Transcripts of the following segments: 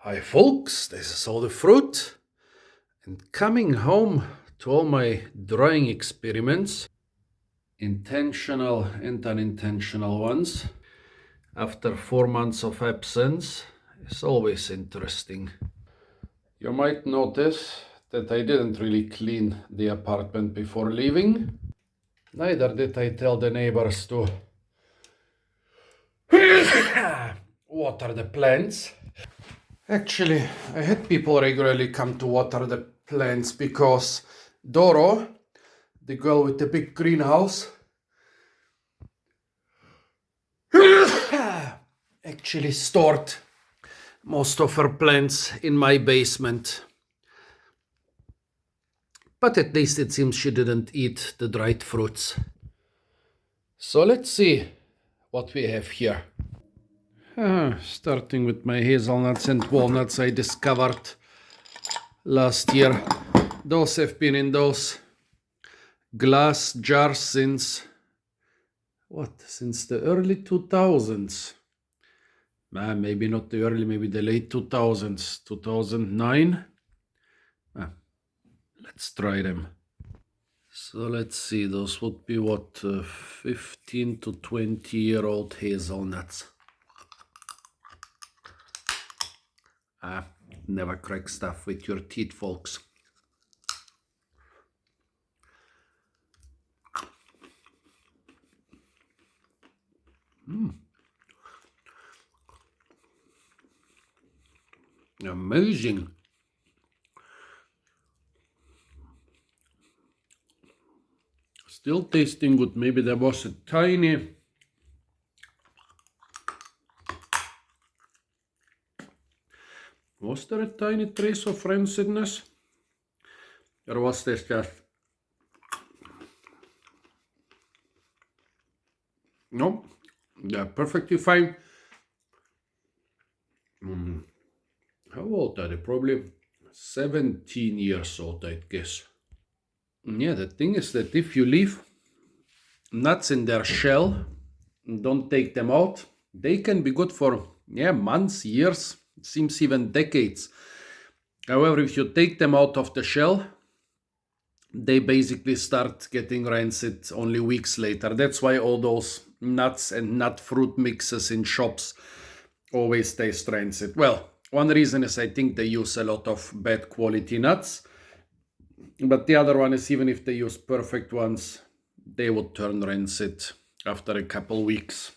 Hi folks, this is all the fruit, and coming home to all my drawing experiments, intentional and unintentional ones, after 4 months of absence, is always interesting. You might notice that I didn't really clean the apartment before leaving. Neither did I tell the neighbors to water the plants. Actually, I had people regularly come to water the plants because Doro, the girl with the big greenhouse, actually stored most of her plants in my basement. But at least it seems she didn't eat the dried fruits. So let's see what we have here. Starting with my hazelnuts and walnuts I discovered last year. Those have been in those glass jars since the early 2000s. Maybe not the early, maybe the late 2000s, 2009. Let's try them. So let's see, those would be 15 to 20-year-old hazelnuts. Never crack stuff with your teeth, folks. Amazing. Still tasting good. Maybe there was a tiny trace of rancidness? Or was this just... No, they're perfectly fine. How old are they? Probably 17 years old, I'd guess. Yeah, the thing is that if you leave nuts in their shell and don't take them out, they can be good for months, years, it seems even decades. However, if you take them out of the shell, they basically start getting rancid only weeks later. That's why all those nuts and nut fruit mixes in shops always taste rancid. Well, one reason is I think they use a lot of bad quality nuts. But the other one is even if they use perfect ones, they would turn rancid after a couple weeks.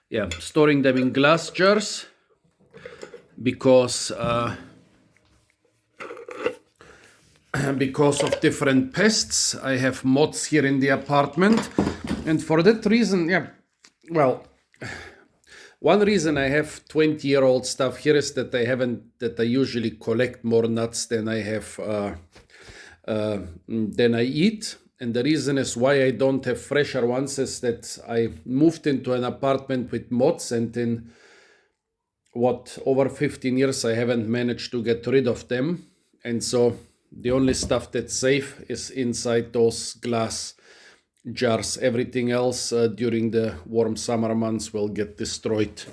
Yeah, storing them in glass jars because of different pests. I have moths here in the apartment, and for that reason, one reason I have 20-year-old stuff here is that I usually collect more nuts than I have than I eat. And the reason is why I don't have fresher ones is that I moved into an apartment with moths, and in over 15 years I haven't managed to get rid of them. And so the only stuff that's safe is inside those glass jars. Everything else during the warm summer months will get destroyed.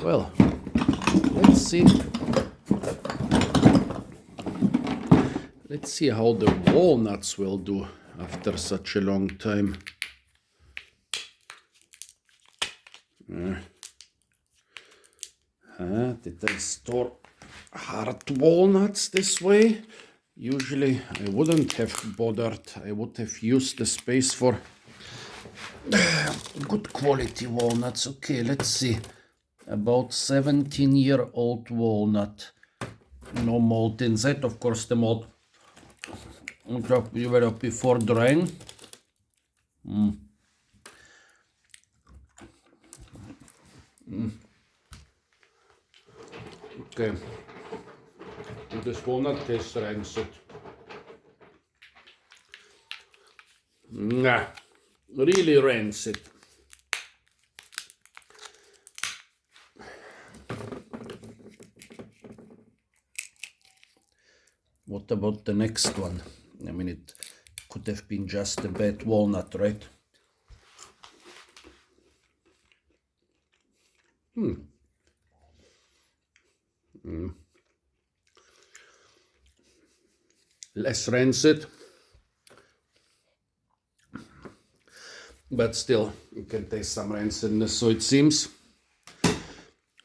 Well, let's see. Let's see how the walnuts will do after such a long time. Did I store hard walnuts this way? Usually I wouldn't have bothered. I would have used the space for good quality walnuts. Okay, let's see. About 17-year-old walnut. No mold inside. Of course, the mold developed before drying. Okay. This walnut tastes rancid. Nah, really rancid. What about the next one? I mean, it could have been just a bad walnut, right? Less rancid, but still you can taste some rancidness, so it seems.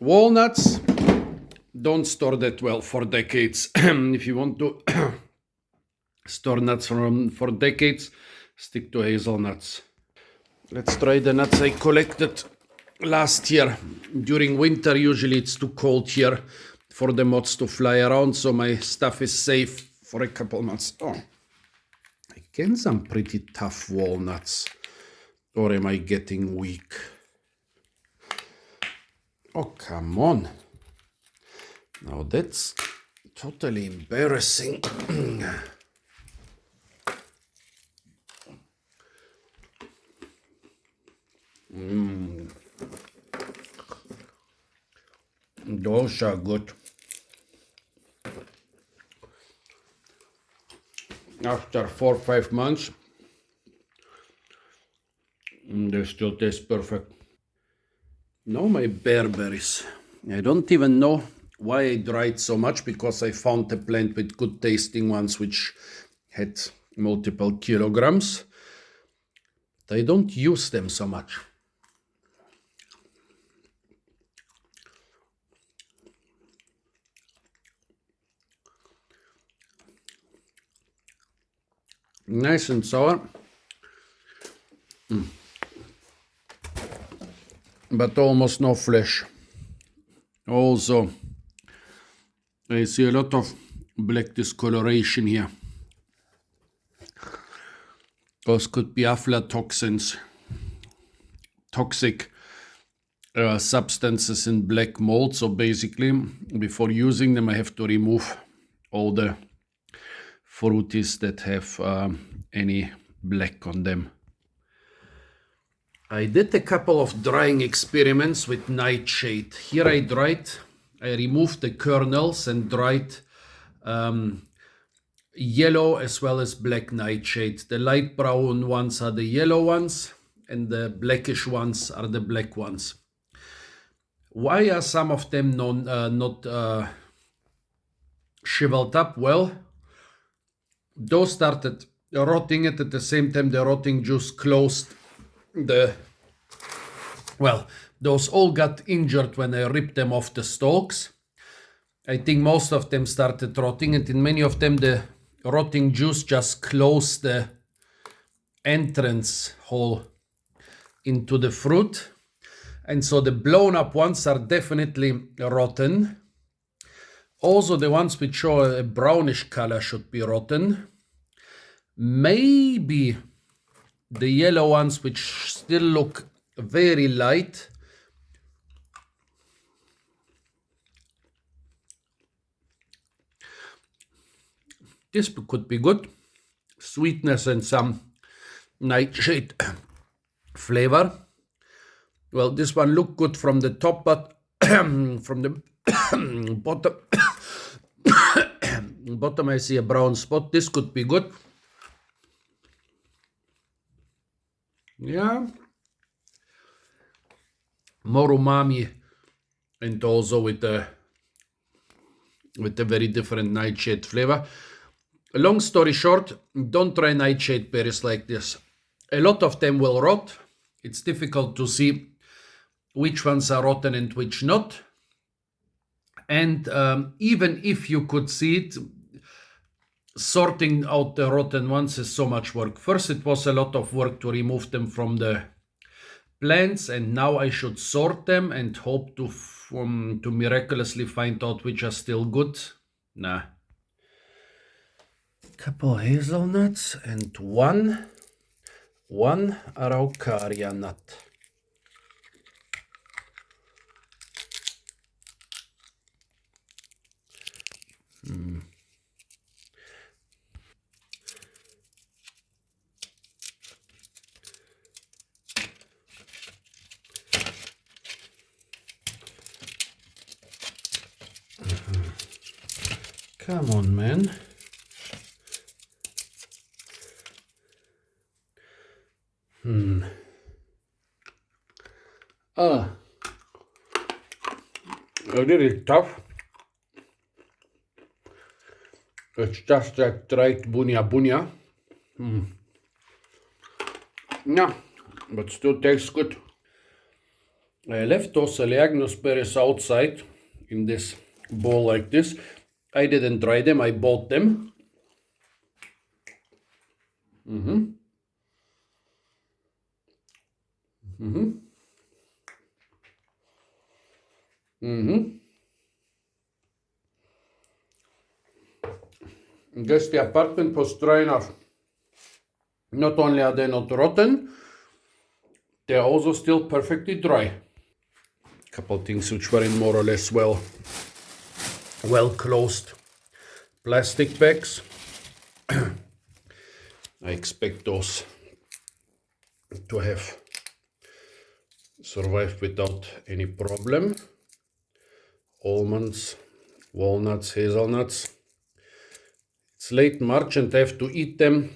Walnuts, don't store that well for decades. If you want to store nuts for decades, stick to hazelnuts. Let's try the nuts I collected last year. During winter, usually it's too cold here for the moths to fly around, so my stuff is safe for a couple months. Oh, again, some pretty tough walnuts. Or am I getting weak? Oh, come on. Now that's totally embarrassing. Those are good. After 4 or 5 months, they still taste perfect. Now my bearberries. I don't even know why I dried so much, because I found a plant with good tasting ones which had multiple kilograms. But I don't use them so much. Nice and sour. But almost no flesh. Also, I see a lot of black discoloration here. Those could be aflatoxins, toxic substances in black mold. So basically, before using them, I have to remove all the fruities that have any black on them. I did a couple of drying experiments with Nightshade. Here I removed the kernels and dried yellow as well as black Nightshade. The light brown ones are the yellow ones, and the blackish ones are the black ones. Why are some of them not shriveled up? Well, those started rotting, and at the same time the rotting juice closed those all got injured when I ripped them off the stalks. I think most of them started rotting, and in many of them the rotting juice just closed the entrance hole into the fruit. And so the blown up ones are definitely rotten. Also the ones which show a brownish color should be rotten. Maybe the yellow ones, which still look very light, this could be good. Sweetness and some nightshade flavor. Well, this one looked good from the top, but from the bottom I see a brown spot. This could be good. Yeah, more umami, and also with a very different nightshade flavor. Long story short, don't try nightshade berries like this. A lot of them will rot. It's difficult to see which ones are rotten and which not. And even if you could see it, sorting out the rotten ones is so much work. First, it was a lot of work to remove them from the plants, and now I should sort them and hope to miraculously find out which are still good. Nah. Couple hazelnuts and one araucaria nut. Come on, man. Really tough. It's just that right bunya bunya. Yeah, but still tastes good. I left those oleaginous berries outside in this bowl like this. I didn't dry them, I bought them. I guess the apartment was dry enough. Not only are they not rotten, they're also still perfectly dry. Couple things which were in more or less well closed plastic bags. I expect those to have survived without any problem. Almonds, walnuts, hazelnuts. It's late March and I have to eat them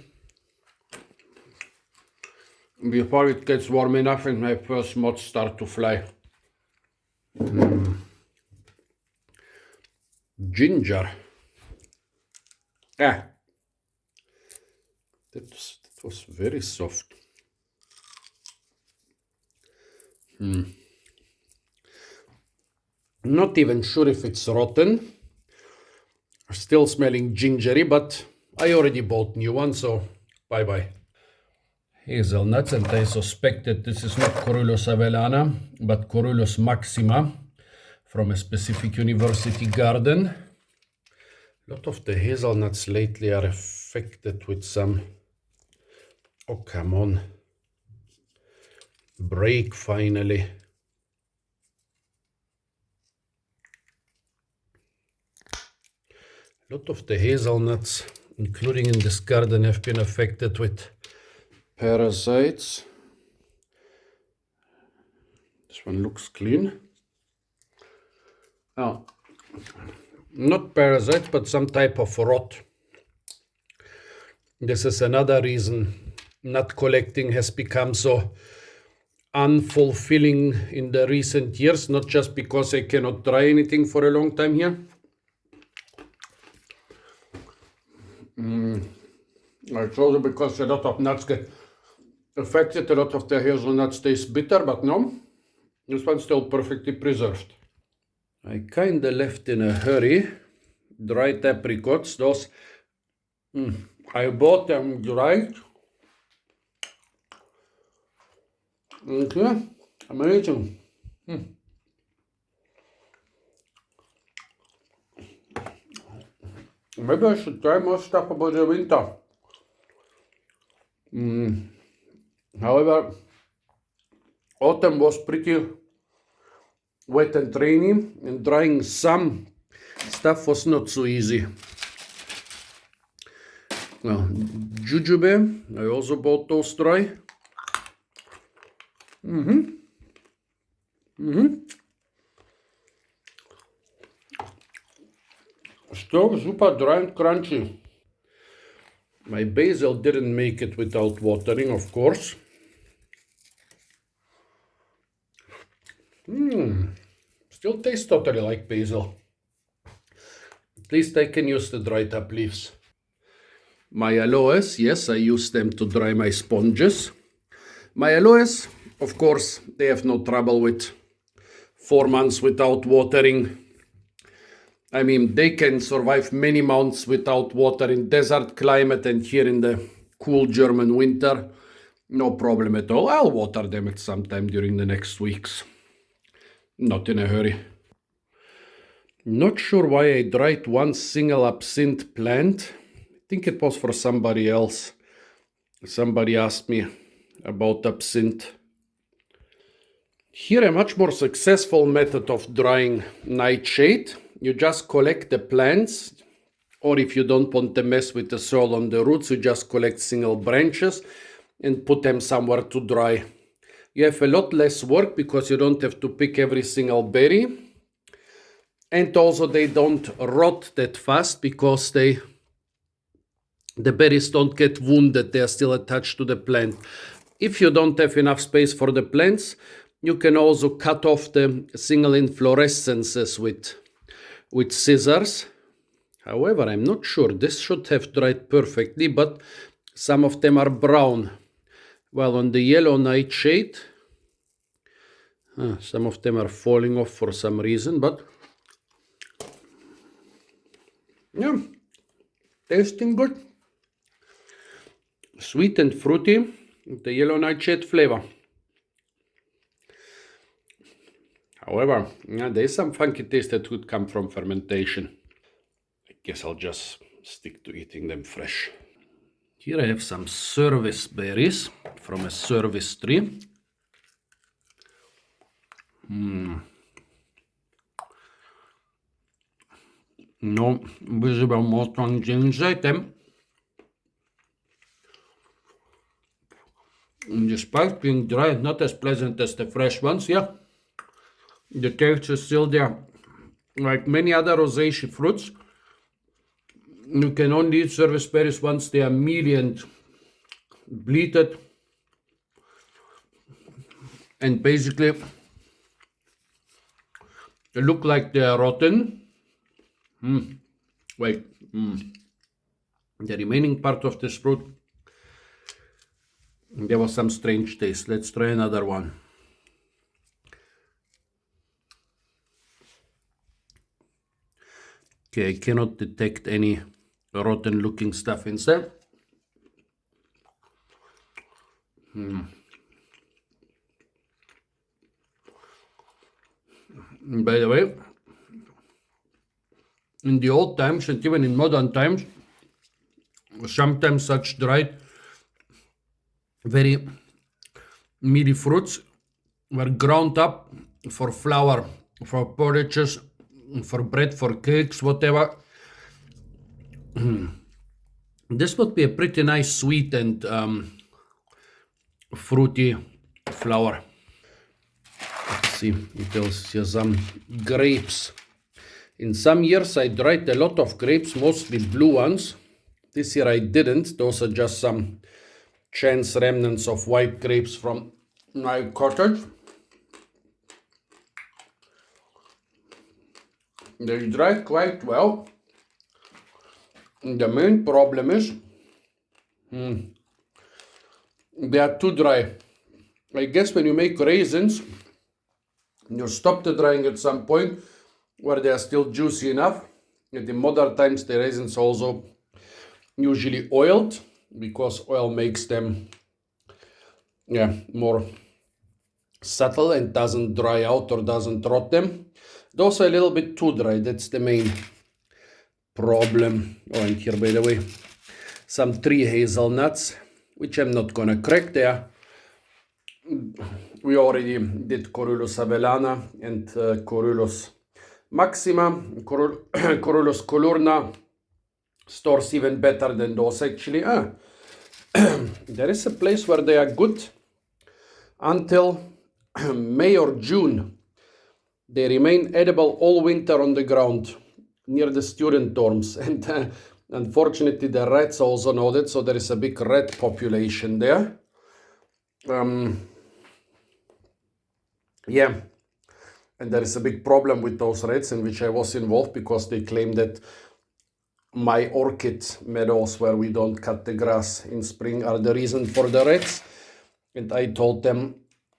before it gets warm enough and my first moths start to fly. Ginger. That was very soft. Not even sure if it's rotten. Still smelling gingery, but I already bought new one, so bye-bye. Hazelnuts, and I suspect that this is not Corylus avellana, but Corylus maxima from a specific university garden. A lot of the hazelnuts lately are affected with some... Oh, come on. Break finally. A lot of the hazelnuts, including in this garden, have been affected with parasites. This one looks clean. Oh, not parasites, but some type of rot. This is another reason nut collecting has become so unfulfilling in the recent years, not just because I cannot dry anything for a long time here. It's also because a lot of nuts get affected, a lot of the hazelnuts taste bitter, but no, this one's still perfectly preserved. I kinda left in a hurry dried apricots. Those I bought them dried. Okay, amazing. Maybe I should try more stuff about the winter. However, autumn was pretty wet and rainy, and drying some stuff was not so easy. Well, jujube, I also bought those dry. Still super dry and crunchy. My basil didn't make it without watering, of course. Still tastes totally like basil. At least I can use the dried up leaves. My aloes, yes, I use them to dry my sponges. My aloes, of course, they have no trouble with 4 months without watering. I mean, they can survive many months without water in desert climate, and here in the cool German winter, no problem at all. I'll water them at some time during the next weeks. Not in a hurry. Not sure why I dried one single absinthe plant. I think it was for somebody else. Somebody asked me about absinthe. Here a much more successful method of drying nightshade. You just collect the plants, or if you don't want to mess with the soil on the roots, you just collect single branches and put them somewhere to dry. You have a lot less work because you don't have to pick every single berry. And also they don't rot that fast because the berries don't get wounded, they are still attached to the plant. If you don't have enough space for the plants, you can also cut off the single inflorescences with scissors. However, I'm not sure. This should have dried perfectly, but some of them are brown. While on the yellow Nightshade, some of them are falling off for some reason, but yeah, tasting good. Sweet and fruity, the yellow Nightshade flavor. However, yeah, there's some funky taste that could come from fermentation. I guess I'll just stick to eating them fresh. Here I have some service berries from a service tree. No visible mold on the inside them. Despite being dry, not as pleasant as the fresh ones, yeah. The taste is still there. Like many other rosacea fruits, you can only eat service berries once they are mealy and bleated. And basically, they look like they are rotten. Wait. The remaining part of this fruit, there was some strange taste. Let's try another one. Okay, I cannot detect any rotten looking stuff inside. By the way, in the old times and even in modern times, sometimes such dried, very meaty fruits were ground up for flour, for porridges, for bread, for cakes, whatever. This would be a pretty nice sweet and fruity flour. Let's see, there's here some grapes. In some years I dried a lot of grapes, mostly blue ones. This year I didn't. Those are just some chance remnants of white grapes from my cottage. They dried quite well. The main problem is they are too dry. I guess when you make raisins, you stop the drying at some point where they are still juicy enough. And in modern times, the raisins are also usually oiled because oil makes them more subtle and doesn't dry out or doesn't rot them. Those are a little bit too dry. That's the main problem. Oh, and here, by the way, some 3 hazelnuts, which I'm not gonna crack there. We already did Corylus avellana and Corylus maxima. Corylus colurna stores even better than those actually. There is a place where they are good until May or June. They remain edible all winter on the ground near the student dorms, and unfortunately the rats also know that, so there is a big rat population there. Yeah, and there is a big problem with those rats in which I was involved because they claim that my orchid meadows where we don't cut the grass in spring are the reason for the rats. And I told them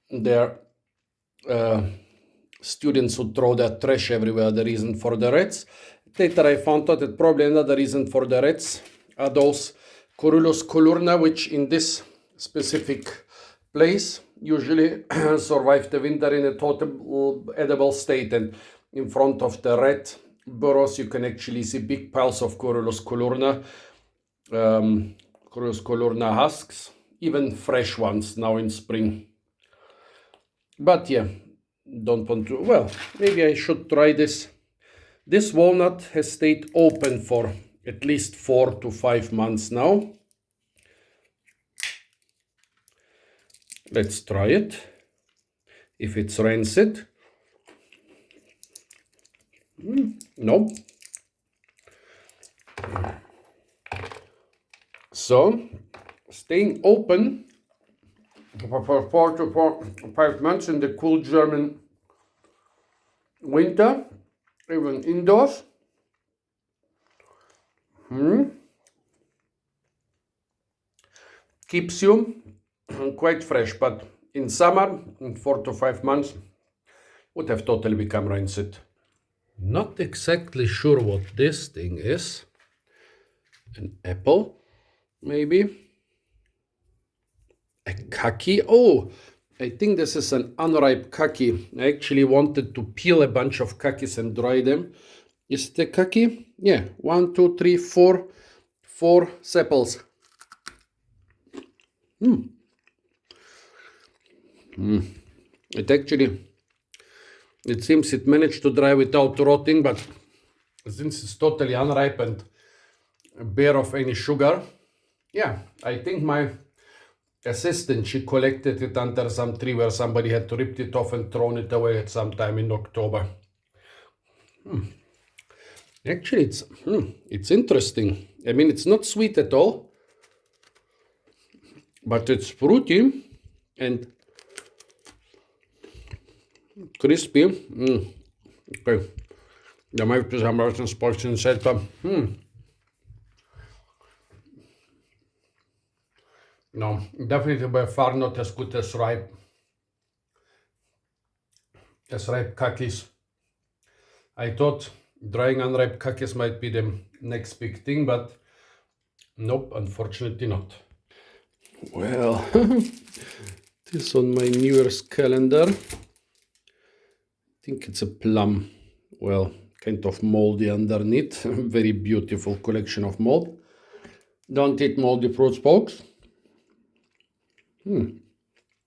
their students who throw their trash everywhere the reason for the rats. Later I found out that probably another reason for the rats are those Corylus colurna, which in this specific place usually survive the winter in a total edible state, and in front of the rat burrows you can actually see big piles of Corylus colurna husks, even fresh ones now in spring. But yeah, don't want to, well, maybe I should try this. This walnut has stayed open for at least 4 to 5 months now. Let's try it. If it's rancid. No. So, staying open for 4 to 5 months in the cool German winter, even indoors. Keeps you quite fresh, but in summer, in 4 to 5 months, would have totally become rancid. Not exactly sure what this thing is. An apple, maybe? A kaki? Oh, I think this is an unripe kaki. I actually wanted to peel a bunch of kakis and dry them. Is the kaki? Yeah, 1, 2, 3, 4. 4 sepals. It seems it managed to dry without rotting, but since it's totally unripe and bare of any sugar, yeah, I think my assistant, she collected it under some tree where somebody had ripped it off and thrown it away at some time in October. Actually, it's interesting. I mean, it's not sweet at all, but it's fruity and crispy. Okay, there might be some Russian spice inside, but no, definitely by far not as good as ripe kakis. I thought drying unripe kakis might be the next big thing, but nope, unfortunately not. Well, this on my New Year's calendar. I think it's a plum. Well, kind of moldy underneath. Very beautiful collection of mold. Don't eat moldy fruits, folks.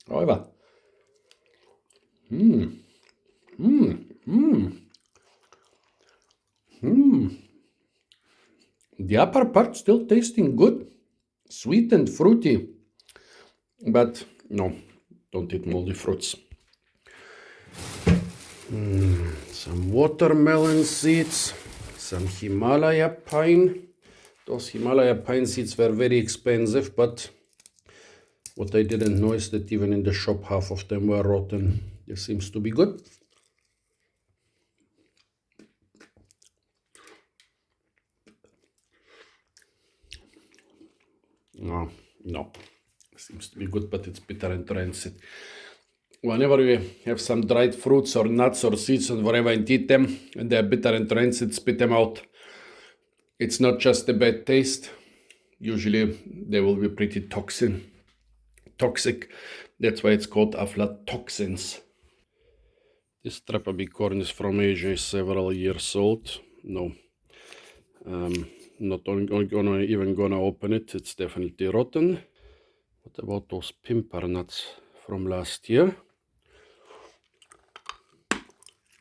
However, the upper part still tasting good, sweet and fruity, but no, don't eat moldy fruits. Some watermelon seeds, some Himalaya pine. Those Himalaya pine seeds were very expensive, but what I didn't know is that even in the shop half of them were rotten. This seems to be good. No, seems to be good, but it's bitter and rancid. Whenever we have some dried fruits or nuts or seeds and whatever and eat them, and they're bitter and rancid, spit them out. It's not just a bad taste. Usually they will be pretty toxic. That's why it's called aflatoxins. This Trapabi corn is from Asia, is several years old. No, not even gonna open it. It's definitely rotten. What about those pimper nuts from last year?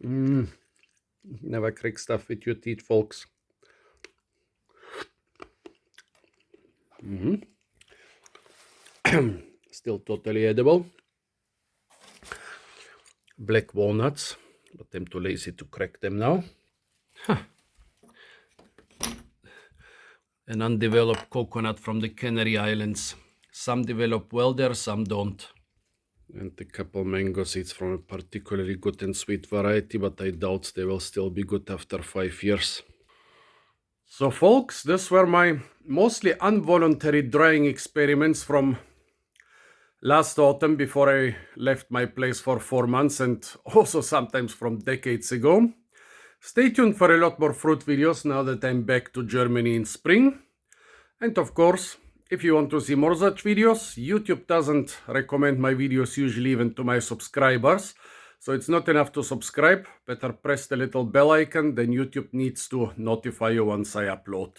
Never crack stuff with your teeth, folks. Still totally edible. Black walnuts, but I'm too lazy to crack them now. An undeveloped coconut from the Canary Islands. Some develop well there, some don't. And a couple mango seeds from a particularly good and sweet variety, but I doubt they will still be good after 5 years. So folks, these were my mostly involuntary drying experiments from last autumn before I left my place for 4 months, and also sometimes from decades ago. Stay tuned for a lot more fruit videos now that I'm back to Germany in spring. And of course, if you want to see more such videos, YouTube doesn't recommend my videos usually even to my subscribers. So it's not enough to subscribe. Better press the little bell icon, then YouTube needs to notify you once I upload.